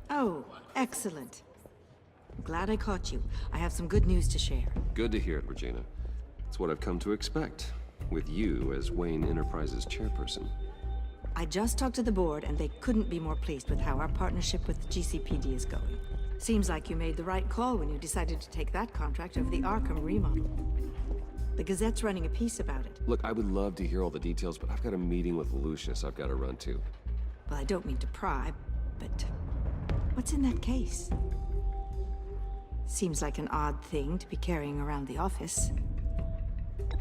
Oh, excellent. Glad I caught you. I have some good news to share. Good to hear it, Regina. It's what I've come to expect, with you as Wayne Enterprises chairperson. I just talked to the board, and they couldn't be more pleased with how our partnership with GCPD is going. Seems like you made the right call when you decided to take that contract over the Arkham remodel. The Gazette's running a piece about it. Look, I would love to hear all the details, but I've got a meeting with Lucius I've got to run to. Well, I don't mean to pry, but what's in that case? Seems like an odd thing to be carrying around the office.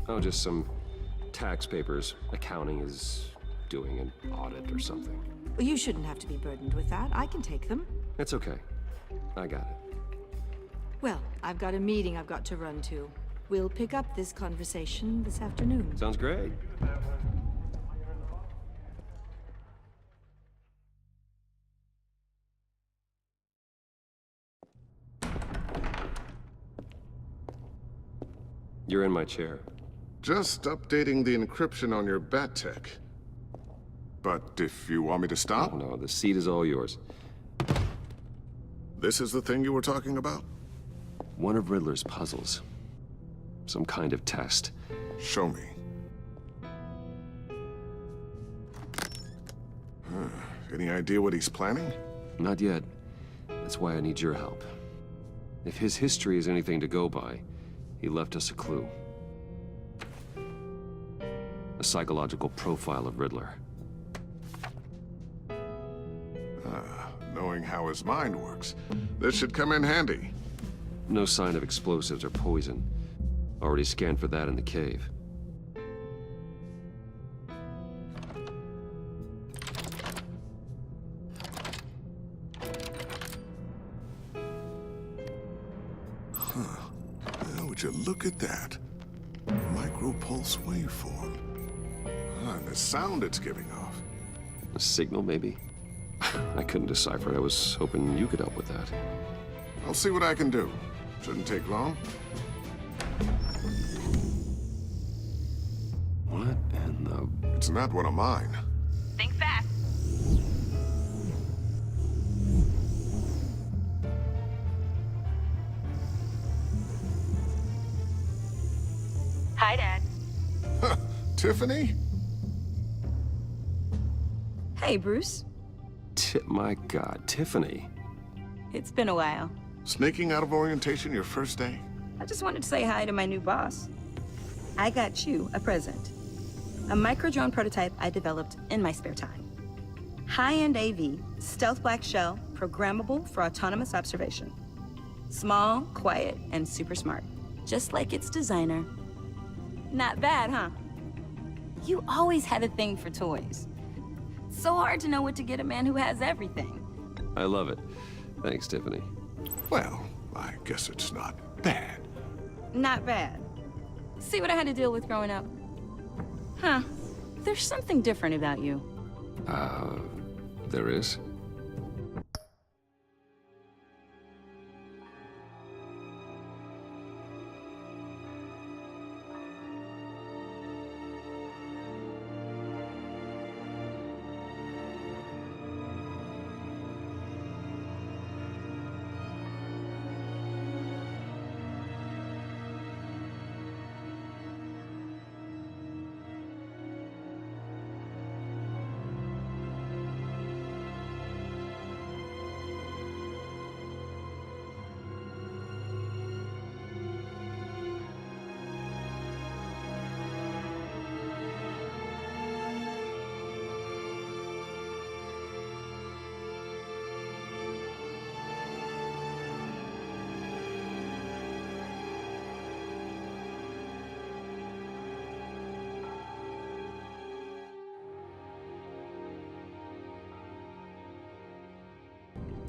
Oh, just some tax papers. Accounting is doing an audit or something. Well, you shouldn't have to be burdened with that. I can take them. It's okay. I got it. Well, I've got a meeting I've got to run to. We'll pick up this conversation this afternoon. Sounds great. You're in my chair. Just updating the encryption on your bat tech. But if you want me to stop? Oh, no, the seat is all yours. This is the thing you were talking about? One of Riddler's puzzles. Some kind of test. Show me. Any idea what he's planning? Not yet. That's why I need your help. If his history is anything to go by, he left us a clue. A psychological profile of Riddler. Knowing how his mind works, this should come in handy. No sign of explosives or poison. Already scanned for that in the cave. Would you look at that? Micropulse waveform. And the sound it's giving off. A signal, maybe? I couldn't decipher it. I was hoping you could help with that. I'll see what I can do. Shouldn't take long. What in the... It's not one of mine. Think fast. Hi, Dad. Tiffany? Hey, Bruce. My God, Tiffany. It's been a while. Sneaking out of orientation your first day? I just wanted to say hi to my new boss. I got you a present. A micro-drone prototype I developed in my spare time. High-end AV, stealth black shell, programmable for autonomous observation. Small, quiet, and super smart. Just like its designer. Not bad, huh? You always had a thing for toys. So hard to know what to get a man who has everything. I love it. Thanks, Tiffany. Well, I guess it's not bad. Not bad. See what I had to deal with growing up? Huh. There's something different about you. There is?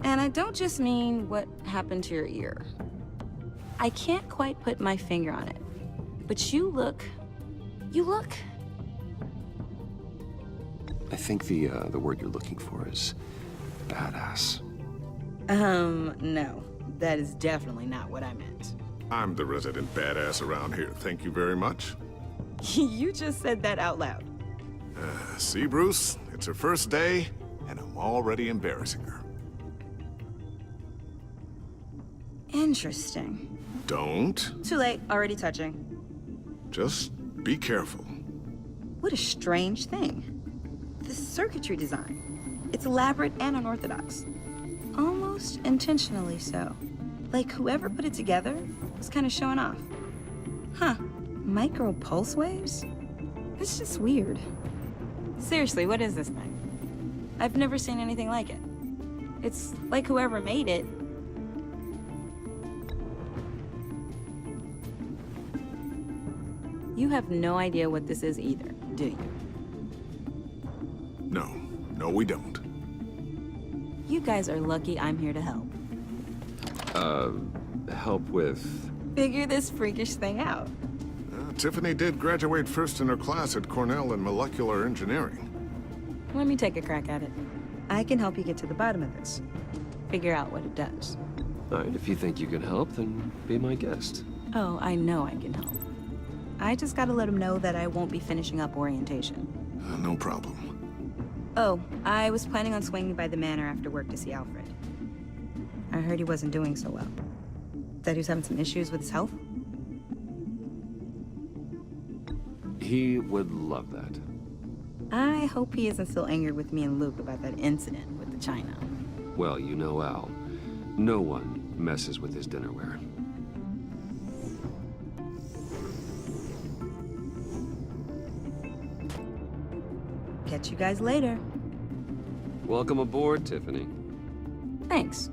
And I don't just mean what happened to your ear. I can't quite put my finger on it, but you look... I think the word you're looking for is badass. No. That is definitely not what I meant. I'm the resident badass around here. Thank you very much. You just said that out loud. See, Bruce? It's her first day, and I'm already embarrassing her. Interesting. Don't. Too late, already touching. Just be careful. What a strange thing. The circuitry design. It's elaborate and unorthodox. Almost intentionally so. Like whoever put it together was kind of showing off. Huh. Micro pulse waves? It's just weird. Seriously, what is this thing? I've never seen anything like it. It's like whoever made it. You have no idea what this is either, do you? No, we don't. You guys are lucky I'm here to help. Help with... Figure this freakish thing out. Tiffany did graduate first in her class at Cornell in molecular engineering. Let me take a crack at it. I can help you get to the bottom of this. Figure out what it does. All right, if you think you can help, then be my guest. Oh, I know I can help. I just gotta let him know that I won't be finishing up orientation. No problem. Oh, I was planning on swinging by the manor after work to see Alfred. I heard he wasn't doing so well. That he was having some issues with his health? He would love that. I hope he isn't still angered with me and Luke about that incident with the china. Well, you know Al. No one messes with his dinnerware. Catch you guys later. Welcome aboard, Tiffany. Thanks,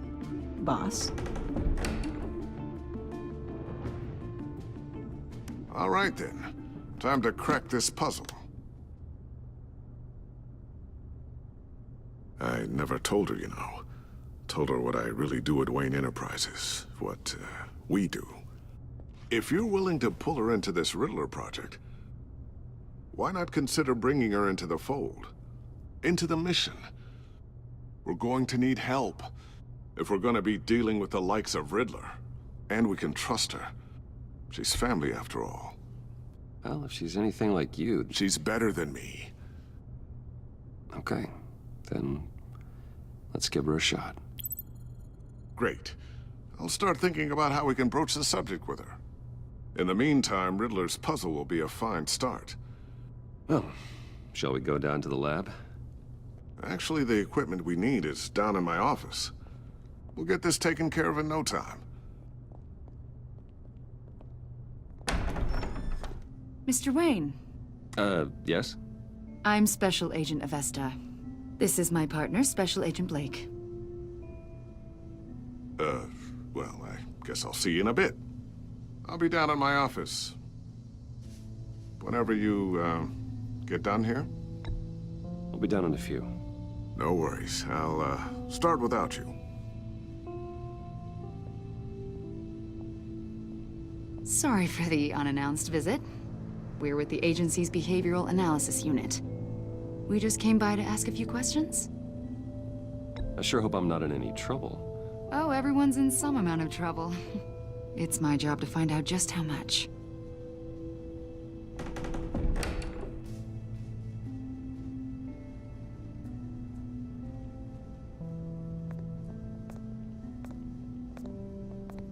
boss. All right then. Time to crack this puzzle. I never told her, you know. Told her what I really do at Wayne Enterprises. What, we do. If you're willing to pull her into this Riddler project, why not consider bringing her into the fold? Into the mission? We're going to need help if we're going to be dealing with the likes of Riddler. And we can trust her. She's family after all. Well, if she's anything like you... She's better than me. Okay, then let's give her a shot. Great. I'll start thinking about how we can broach the subject with her. In the meantime, Riddler's puzzle will be a fine start. Well, shall we go down to the lab? Actually, the equipment we need is down in my office. We'll get this taken care of in no time. Mr. Wayne. Yes? I'm Special Agent Avesta. This is my partner, Special Agent Blake. Well, I guess I'll see you in a bit. I'll be down in my office. Whenever you, get done here? I'll be down in a few. No worries. I'll, start without you. Sorry for the unannounced visit. We're with the agency's Behavioral Analysis Unit. We just came by to ask a few questions. I sure hope I'm not in any trouble. Oh, everyone's in some amount of trouble. It's my job to find out just how much.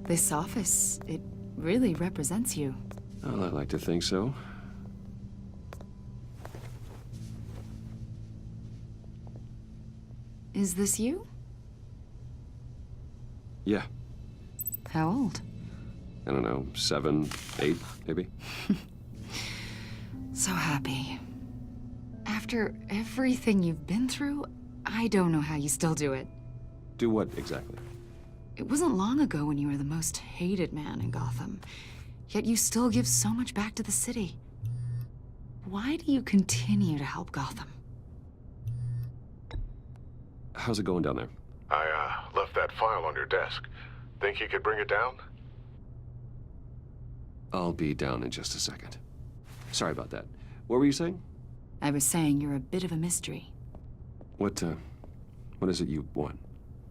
This office, it really represents you. Well, I'd like to think so. Is this you? Yeah. How old? I don't know, 7, 8, maybe? So happy. After everything you've been through, I don't know how you still do it. Do what, exactly? It wasn't long ago when you were the most hated man in Gotham, yet you still give so much back to the city. Why do you continue to help Gotham? How's it going down there? I, left that file on your desk. Think you could bring it down? I'll be down in just a second. Sorry about that. What were you saying? I was saying you're a bit of a mystery. What is it you want?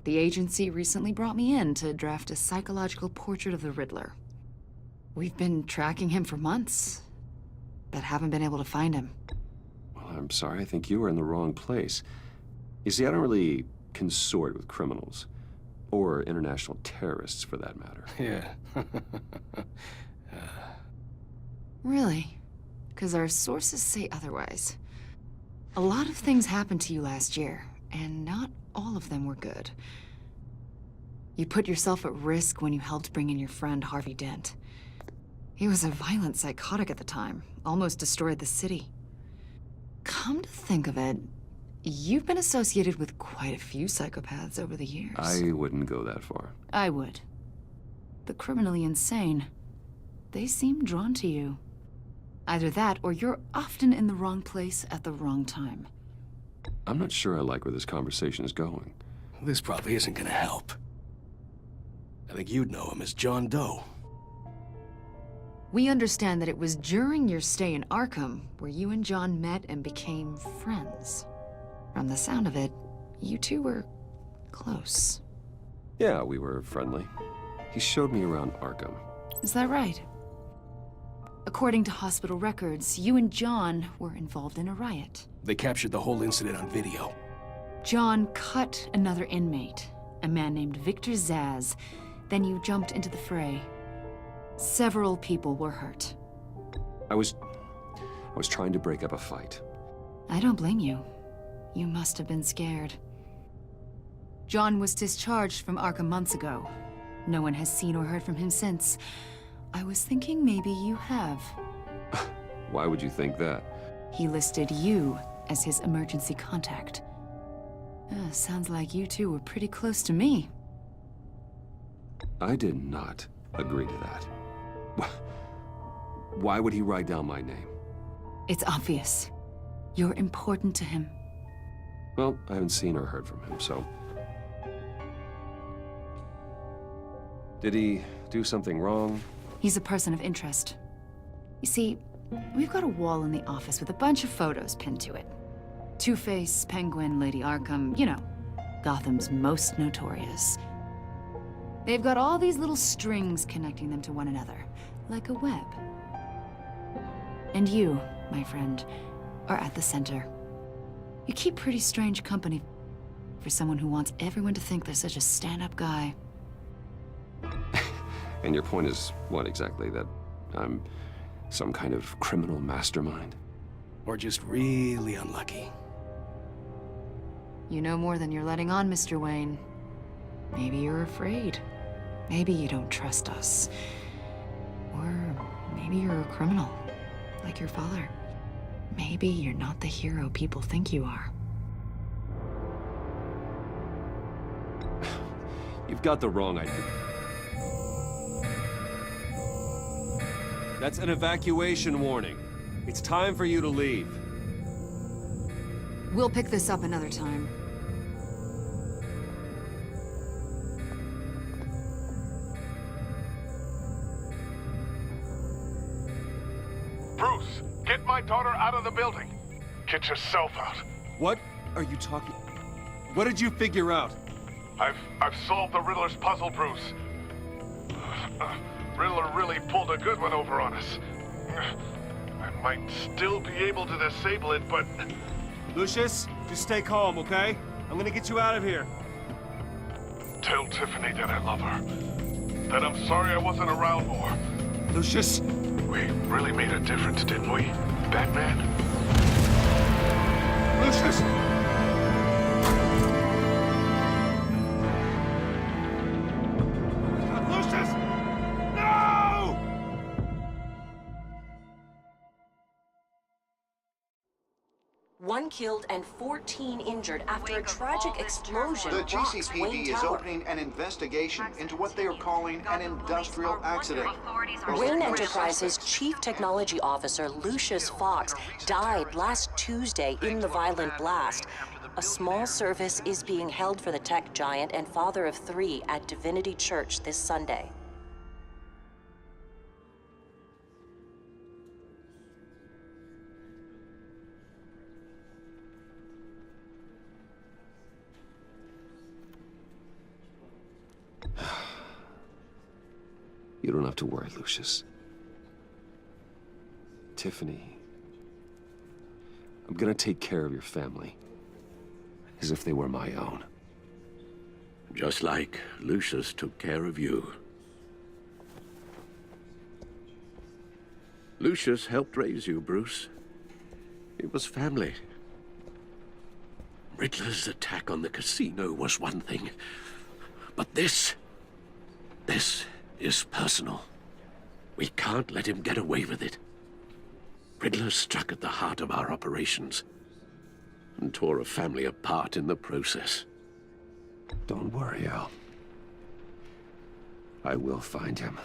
The agency recently brought me in to draft a psychological portrait of the Riddler. We've been tracking him for months, but haven't been able to find him. Well, I'm sorry. I think you were in the wrong place. You see, I don't really consort with criminals. Or international terrorists, for that matter. Yeah. Really? Because our sources say otherwise. A lot of things happened to you last year, and not all of them were good. You put yourself at risk when you helped bring in your friend Harvey Dent. He was a violent psychotic at the time, almost destroyed the city. Come to think of it, you've been associated with quite a few psychopaths over the years. I wouldn't go that far. I would. The criminally insane. They seem drawn to you. Either that, or you're often in the wrong place at the wrong time. I'm not sure I like where this conversation is going. This probably isn't gonna help. I think you'd know him as John Doe. We understand that it was during your stay in Arkham where you and John met and became friends. From the sound of it, you two were close. Yeah, we were friendly. He showed me around Arkham. Is that right? According to hospital records, you and John were involved in a riot. They captured the whole incident on video. John cut another inmate, a man named Victor Zsasz. Then you jumped into the fray. Several people were hurt. I was trying to break up a fight. I don't blame you. You must have been scared. John was discharged from Arkham months ago. No one has seen or heard from him since. I was thinking maybe you have. Why would you think that? He listed you as his emergency contact. Sounds like you two were pretty close to me. I did not agree to that. Why would he write down my name? It's obvious. You're important to him. Well, I haven't seen or heard from him, so... Did he do something wrong? He's a person of interest. You see, we've got a wall in the office with a bunch of photos pinned to it. Two-Face, Penguin, Lady Arkham, you know, Gotham's most notorious. They've got all these little strings connecting them to one another, like a web. And you, my friend, are at the center. You keep pretty strange company for someone who wants everyone to think they're such a stand-up guy. And your point is what exactly? That I'm some kind of criminal mastermind? Or just really unlucky. You know more than you're letting on, Mr. Wayne. Maybe you're afraid. Maybe you don't trust us. Or maybe you're a criminal, like your father. Maybe you're not the hero people think you are. You've got the wrong idea. That's an evacuation warning. It's time for you to leave. We'll pick this up another time. Bruce, get my daughter out of the building. Get yourself out. What are you talking... What did you figure out? I've solved the Riddler's puzzle, Bruce. Riddler really pulled a good one over on us. I might still be able to disable it, but... Lucius, just stay calm, okay? I'm gonna get you out of here. Tell Tiffany that I love her. That I'm sorry I wasn't around more. Lucius! We really made a difference, didn't we, Batman? Lucius! Lucius! No! One killed and 14 injured after a tragic explosion The rocks Wayne GCPD is Tower. opening an investigation into what they are calling an industrial accident. Wayne Enterprises' chief technology officer, Lucius Fox, died last Tuesday in the violent blast. A small service is being held for the tech giant and father of 3 at Divinity Church this Sunday. You don't have to worry, Lucius. Tiffany, I'm gonna take care of your family as if they were my own. Just like Lucius took care of you. Lucius helped raise you, Bruce. It was family. Riddler's attack on the casino was one thing. But this is personal. We can't let him get away with it. Riddler struck at the heart of our operations and tore a family apart in the process. Don't worry, Al. I will find him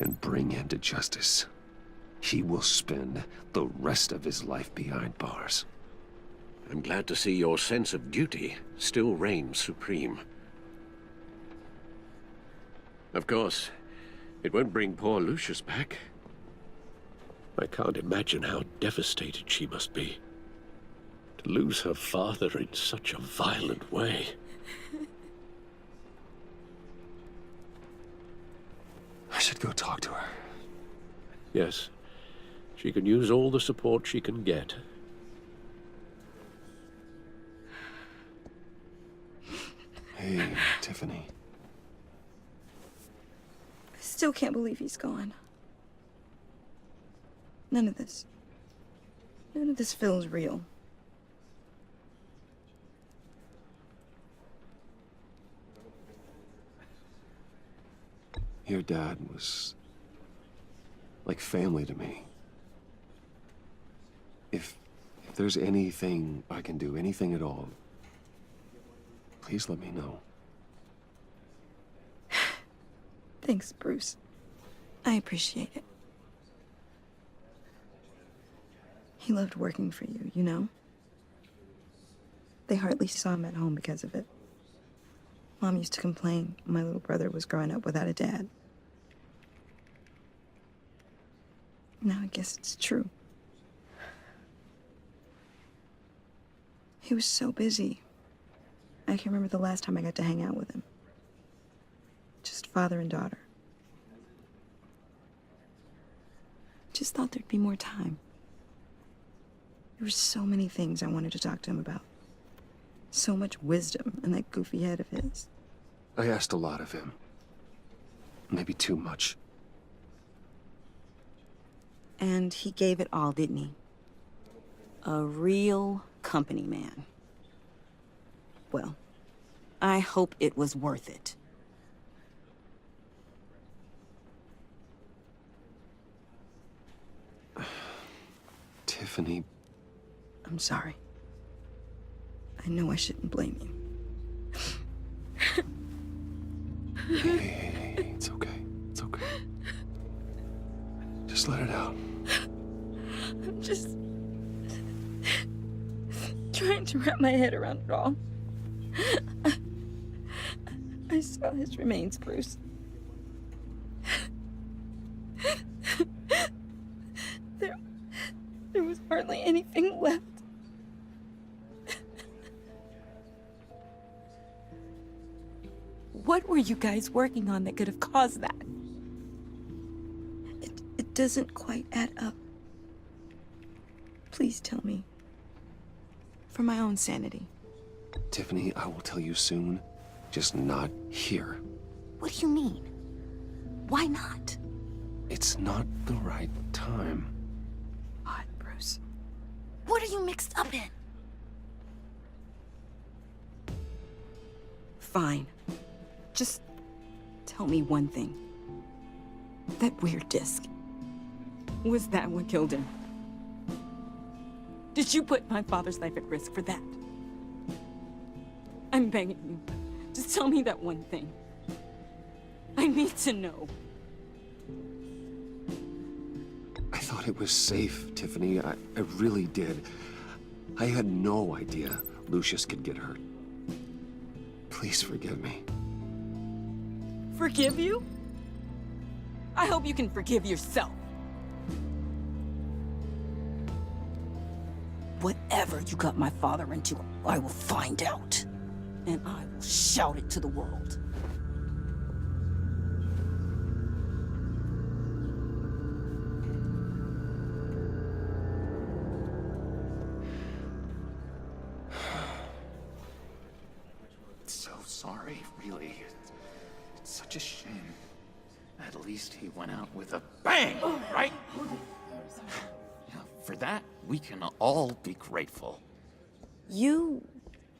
and bring him to justice. He will spend the rest of his life behind bars. I'm glad to see your sense of duty still reigns supreme. Of course, it won't bring poor Lucius back. I can't imagine how devastated she must be. To lose her father in such a violent way. I should go talk to her. Yes, she can use all the support she can get. Hey, Tiffany. I still can't believe he's gone. None of this feels real. Your dad was like family to me. If there's anything I can do, anything at all, please let me know. Thanks, Bruce. I appreciate it. He loved working for you, you know? They hardly saw him at home because of it. Mom used to complain my little brother was growing up without a dad. Now I guess it's true. He was so busy. I can't remember the last time I got to hang out with him. Just father and daughter. Just thought there'd be more time. There were so many things I wanted to talk to him about. So much wisdom in that goofy head of his. I asked a lot of him. Maybe too much. And he gave it all, didn't he? A real company man. Well, I hope it was worth it. Tiffany. I'm sorry. I know I shouldn't blame you. Hey, it's okay. It's okay. Just let it out. I'm just trying to wrap my head around it all. I saw his remains, Bruce. There was hardly anything left. What were you guys working on that could have caused that? It doesn't quite add up. Please tell me. For my own sanity. Tiffany, I will tell you soon. Just not here. What do you mean? Why not? It's not the right time. What, Bruce? What are you mixed up in? Fine. Just tell me one thing. That weird disc. Was that what killed him? Did you put my father's life at risk for that? I'm begging you. Just tell me that one thing. I need to know. I thought it was safe, Tiffany. I really did. I had no idea Lucius could get hurt. Please forgive me. Forgive you? I hope you can forgive yourself. Whatever you got my father into, I will find out. And I will shout it to the world. It's so sorry, really. It's such a shame. At least he went out with a bang, right? Yeah, for that, we can all be grateful. You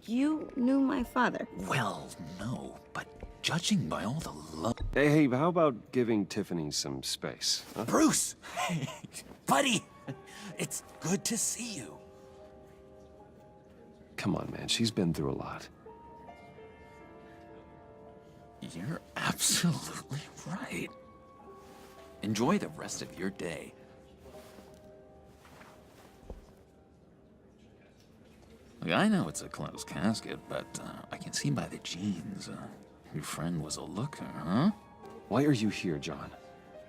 knew my father. Well, no, but judging by all the love... Hey, how about giving Tiffany some space? Huh? Bruce! Hey, buddy! It's good to see you. Come on, man. She's been through a lot. You're absolutely right. Enjoy the rest of your day. Look, I know it's a closed casket, but I can see by the jeans, your friend was a looker, huh? Why are you here, John?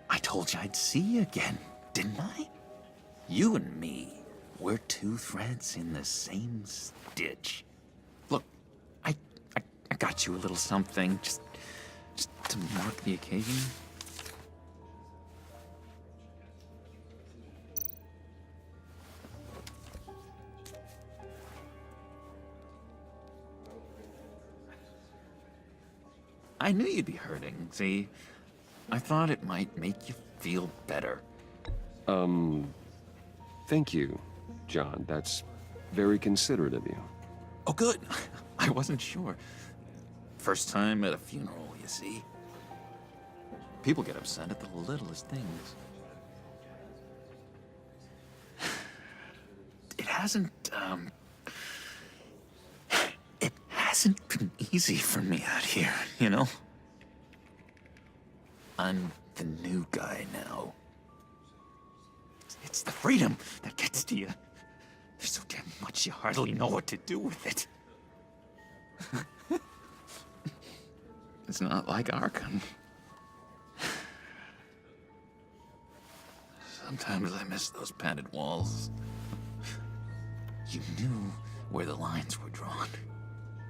I told you I'd see you again, didn't I? You and me, we're two threads in the same stitch. Look, I got you a little something, just to mark the occasion. I knew you'd be hurting, see? I thought it might make you feel better. Thank you, John. That's very considerate of you. Oh, good. I wasn't sure. First time at a funeral, you see? People get upset at the littlest things. It hasn't been easy for me out here, you know? I'm the new guy now. It's the freedom that gets to you. There's so damn much you hardly know what to do with it. It's not like Arkham. Sometimes I miss those padded walls. You knew where the lines were drawn.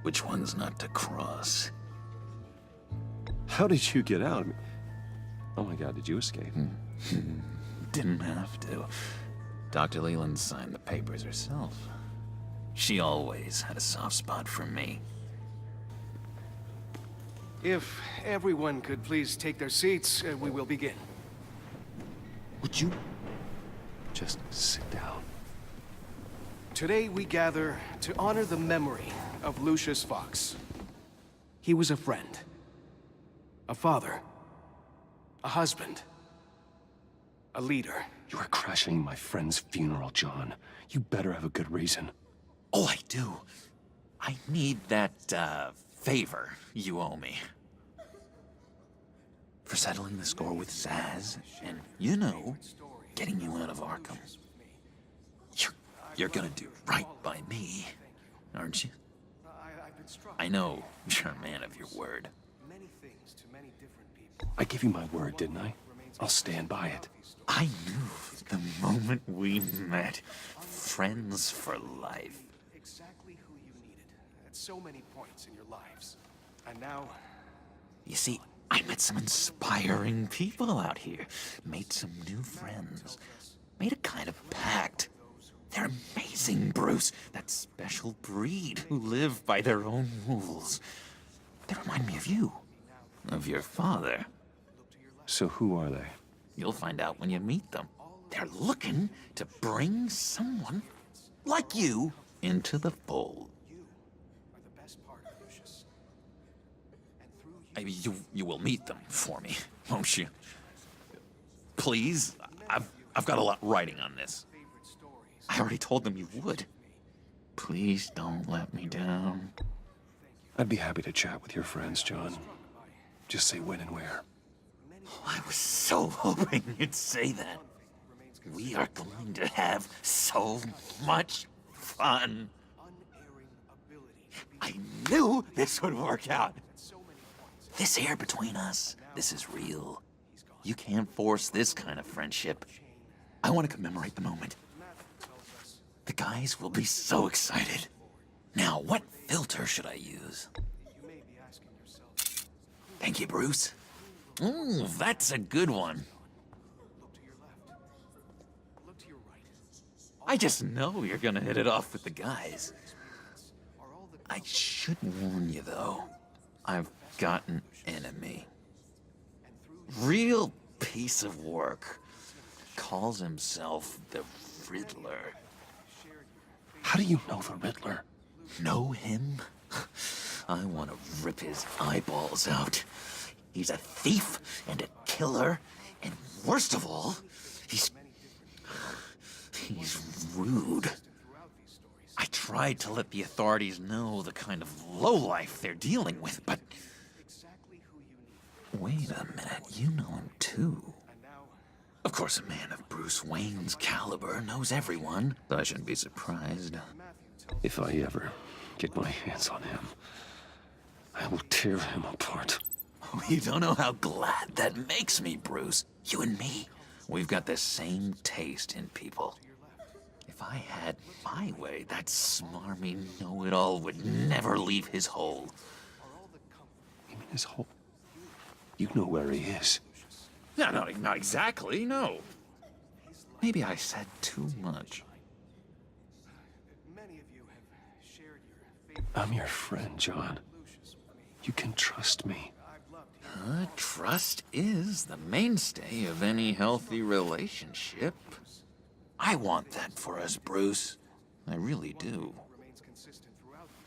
Which ones not to cross. How did you get out? Oh my God, did you escape? Didn't have to. Dr. Leland signed the papers herself. She always had a soft spot for me. If everyone could please take their seats, we will begin. Would you just sit down? Today we gather to honor the memory of Lucius Fox. He was a friend, a father, a husband, a leader. You are crashing my friend's funeral, John. You better have a good reason. Oh, I do. I need that, favor you owe me. For settling the score with Zaz, and, you know, getting you out of Arkham. You're gonna do right by me, aren't you? I know you're a man of your word. I gave you my word, didn't I? I'll stand by it. I knew the moment we met. Friends for life. Exactly who you needed at so many points in your lives. And now... You see, I met some inspiring people out here. Made some new friends. Made a kind of pact. They're amazing, Bruce. That special breed who live by their own rules. They remind me of you. Of your father. So who are they? You'll find out when you meet them. They're looking to bring someone like you into the fold. You will meet them for me, won't you? Please? I've got a lot writing on this. I already told them you would. Please don't let me down. I'd be happy to chat with your friends, John. Just say when and where. Oh, I was so hoping you'd say that. We are going to have so much fun. I knew this would work out. This here between us, this is real. You can't force this kind of friendship. I want to commemorate the moment. The guys will be so excited. Now, what filter should I use? Thank you, Bruce. Ooh, that's a good one. I just know you're gonna hit it off with the guys. I should warn you, though. I've got an enemy. Real piece of work. Calls himself the Riddler. How do you know the Riddler? Know him? I want to rip his eyeballs out. He's a thief and a killer, and worst of all, he's rude. I tried to let the authorities know the kind of lowlife they're dealing with, but... Wait a minute, you know him too. Of course, a man of Bruce Wayne's caliber knows everyone, so I shouldn't be surprised. If I ever get my hands on him, I will tear him apart. Oh, you don't know how glad that makes me, Bruce. You and me, we've got the same taste in people. If I had my way, that smarmy know-it-all would never leave his hole. You mean his hole? You know where he is. No, not exactly, no. Maybe I said too much. I'm your friend, John. You can trust me. Trust is the mainstay of any healthy relationship. I want that for us, Bruce. I really do.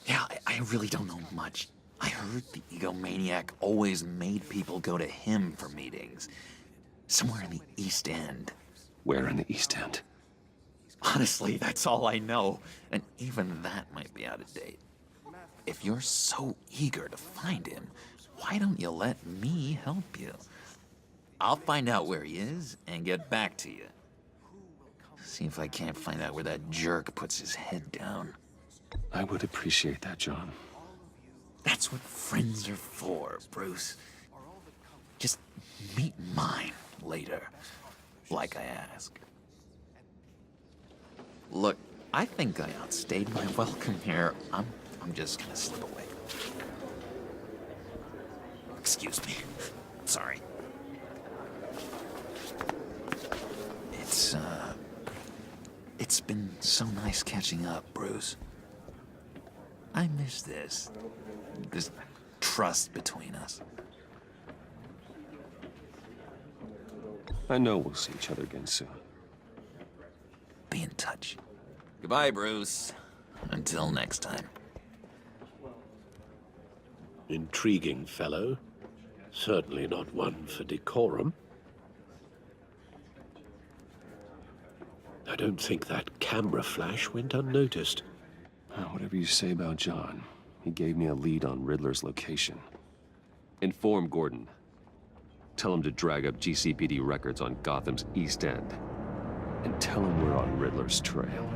Yeah, I really don't know much. I heard the egomaniac always made people go to him for meetings. Somewhere in the East End. Where in the East End? Honestly, that's all I know. And even that might be out of date. If you're so eager to find him, why don't you let me help you? I'll find out where he is and get back to you. See if I can't find out where that jerk puts his head down. I would appreciate that, John. That's what friends are for, Bruce. Just meet mine later, like I asked. Look, I think I outstayed my welcome here. I'm just gonna slip away. Excuse me. Sorry. It's been so nice catching up, Bruce. I miss this trust between us. I know we'll see each other again soon. Be in touch. Goodbye, Bruce. Until next time. Intriguing fellow. Certainly not one for decorum. I don't think that camera flash went unnoticed. Whatever you say about John, he gave me a lead on Riddler's location. Inform Gordon. Tell him to drag up GCPD records on Gotham's East End. And tell him we're on Riddler's trail.